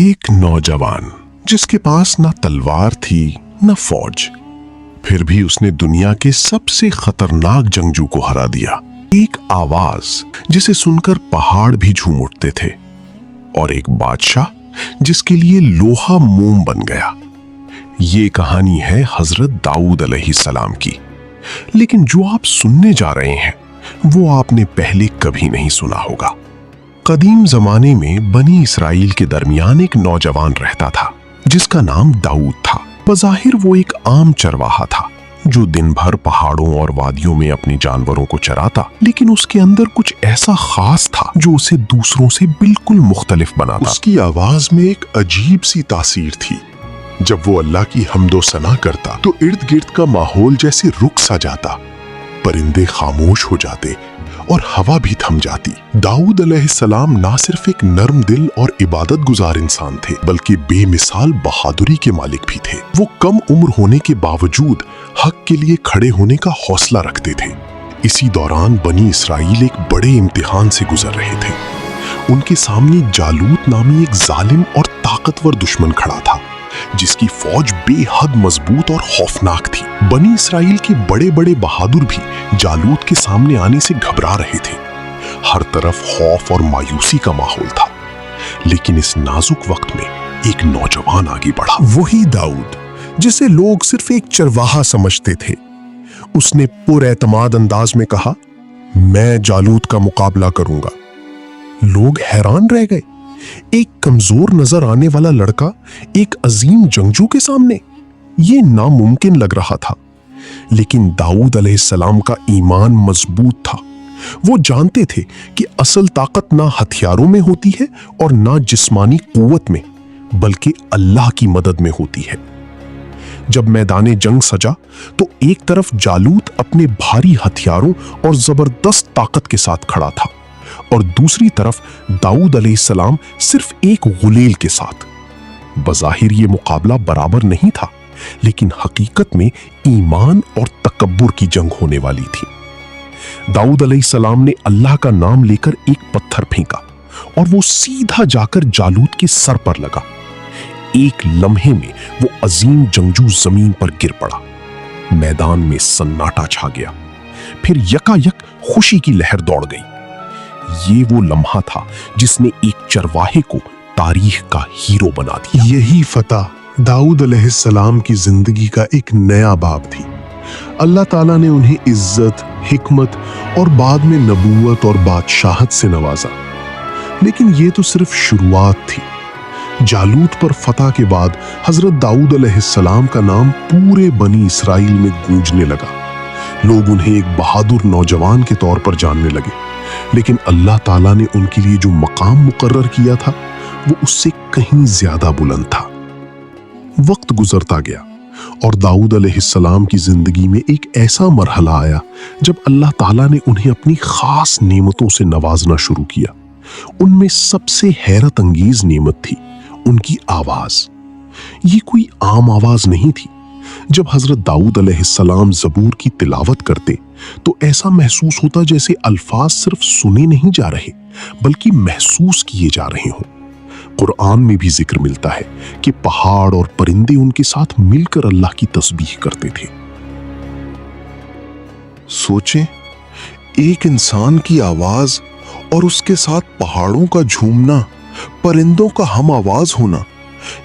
ایک نوجوان جس کے پاس نہ تلوار تھی نہ فوج، پھر بھی اس نے دنیا کے سب سے خطرناک جنگجو کو ہرا دیا۔ ایک آواز جسے سن کر پہاڑ بھی جھوم اٹھتے تھے، اور ایک بادشاہ جس کے لیے لوہا موم بن گیا۔ یہ کہانی ہے حضرت داؤد علیہ السلام کی، لیکن جو آپ سننے جا رہے ہیں وہ آپ نے پہلے کبھی نہیں سنا ہوگا۔ قدیم زمانے میں بنی اسرائیل کے درمیان ایک نوجوان رہتا تھا جس کا نام داؤد تھا۔ بظاہر وہ ایک عام چرواہا تھا جو دن بھر پہاڑوں اور وادیوں میں اپنے جانوروں کو چراتا، لیکن اس کے اندر کچھ ایسا خاص تھا جو اسے دوسروں سے بالکل مختلف بناتا۔ اس کی آواز میں ایک عجیب سی تاثیر تھی۔ جب وہ اللہ کی حمد و ثنا کرتا تو ارد گرد کا ماحول جیسے رک سا جاتا، پرندے خاموش ہو جاتے اور ہوا بھی تھم جاتی۔ داؤد علیہ السلام نہ صرف ایک نرم دل اور عبادت گزار انسان تھے، بلکہ بے مثال بہادری کے مالک بھی تھے۔ وہ کم عمر ہونے کے باوجود حق کے لیے کھڑے ہونے کا حوصلہ رکھتے تھے۔ اسی دوران بنی اسرائیل ایک بڑے امتحان سے گزر رہے تھے۔ ان کے سامنے جالوت نامی ایک ظالم اور طاقتور دشمن کھڑا تھا جس کی فوج بے حد مضبوط اور خوفناک تھی۔ بنی اسرائیل کے بڑے بڑے بہادر بھی جالوت کے سامنے آنے سے گھبرا رہے تھے۔ ہر طرف خوف اور مایوسی کا ماحول تھا، لیکن اس نازک وقت میں ایک نوجوان آگے بڑھا۔ وہی داؤد جسے لوگ صرف ایک چرواہا سمجھتے تھے۔ اس نے پر اعتماد انداز میں کہا، میں جالوت کا مقابلہ کروں گا۔ لوگ حیران رہ گئے۔ ایک کمزور نظر آنے والا لڑکا ایک عظیم جنگجو کے سامنے، یہ ناممکن لگ رہا تھا۔ لیکن داؤد علیہ السلام کا ایمان مضبوط تھا۔ وہ جانتے تھے کہ اصل طاقت نہ ہتھیاروں میں ہوتی ہے اور نہ جسمانی قوت میں، بلکہ اللہ کی مدد میں ہوتی ہے۔ جب میدان جنگ سجا تو ایک طرف جالوت اپنے بھاری ہتھیاروں اور زبردست طاقت کے ساتھ کھڑا تھا، اور دوسری طرف داؤد علیہ السلام صرف ایک غلیل کے ساتھ۔ بظاہر یہ مقابلہ برابر نہیں تھا، لیکن حقیقت میں ایمان اور تکبر کی جنگ ہونے والی تھی۔ داؤد علیہ السلام نے اللہ کا نام لے کر ایک پتھر پھینکا اور وہ سیدھا جا کر جالوت کے سر پر لگا۔ ایک لمحے میں وہ عظیم جنگجو زمین پر گر پڑا۔ میدان میں سناٹا چھا گیا، پھر یکا یک خوشی کی لہر دوڑ گئی۔ یہ وہ لمحہ تھا جس نے ایک چرواہے کو تاریخ کا ہیرو بنا دیا۔ یہی فتح داؤد علیہ السلام کی زندگی کا ایک نیا باب تھی۔ اللہ تعالیٰ نے انہیں عزت، حکمت اور بعد میں نبوت اور بادشاہت سے نوازا، لیکن یہ تو صرف شروعات تھی۔ جالوت پر فتح کے بعد حضرت داؤد علیہ السلام کا نام پورے بنی اسرائیل میں گونجنے لگا۔ لوگ انہیں ایک بہادر نوجوان کے طور پر جاننے لگے، لیکن اللہ تعالیٰ نے ان کے لیے جو مقام مقرر کیا تھا وہ اس سے کہیں زیادہ بلند تھا۔ وقت گزرتا گیا اور داؤد علیہ السلام کی زندگی میں ایک ایسا مرحلہ آیا جب اللہ تعالیٰ نے انہیں اپنی خاص نعمتوں سے نوازنا شروع کیا۔ ان میں سب سے حیرت انگیز نعمت تھی ان کی آواز۔ یہ کوئی عام آواز نہیں تھی۔ جب حضرت داؤد علیہ السلام زبور کی تلاوت کرتے تو ایسا محسوس ہوتا جیسے الفاظ صرف سنے نہیں جا رہے بلکہ محسوس کیے جا رہے ہوں۔ قرآن میں بھی ذکر ملتا ہے کہ پہاڑ اور پرندے ان کے ساتھ مل کر اللہ کی تسبیح کرتے تھے۔ سوچیں، ایک انسان کی آواز اور اس کے ساتھ پہاڑوں کا جھومنا، پرندوں کا ہم آواز ہونا،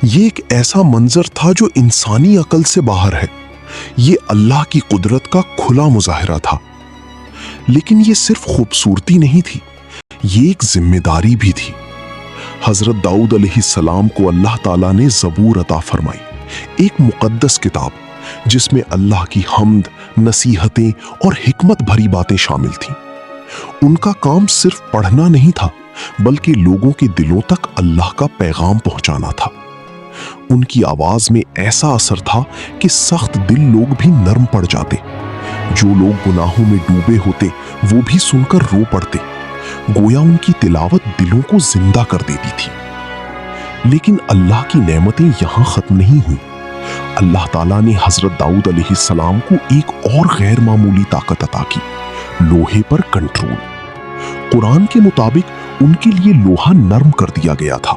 یہ ایک ایسا منظر تھا جو انسانی عقل سے باہر ہے۔ یہ اللہ کی قدرت کا کھلا مظاہرہ تھا۔ لیکن یہ صرف خوبصورتی نہیں تھی، یہ ایک ذمہ داری بھی تھی۔ حضرت داؤد علیہ السلام کو اللہ تعالیٰ نے زبور عطا فرمائی، ایک مقدس کتاب جس میں اللہ کی حمد، نصیحتیں اور حکمت بھری باتیں شامل تھیں۔ ان کا کام صرف پڑھنا نہیں تھا بلکہ لوگوں کے دلوں تک اللہ کا پیغام پہنچانا تھا۔ ان کی آواز میں ایسا اثر تھا کہ سخت دل لوگ بھی نرم پڑ جاتے۔ جو لوگ گناہوں میں ڈوبے ہوتے وہ بھی سن کر رو پڑتے، گویا ان کی تلاوت دلوں کو زندہ کر دیتی تھی۔ لیکن اللہ کی نعمتیں یہاں ختم نہیں ہوئیں۔ اللہ تعالیٰ نے حضرت داؤد علیہ السلام کو ایک اور غیر معمولی طاقت عطا کی، لوہے پر کنٹرول۔ قرآن کے مطابق ان کے لیے لوہا نرم کر دیا گیا تھا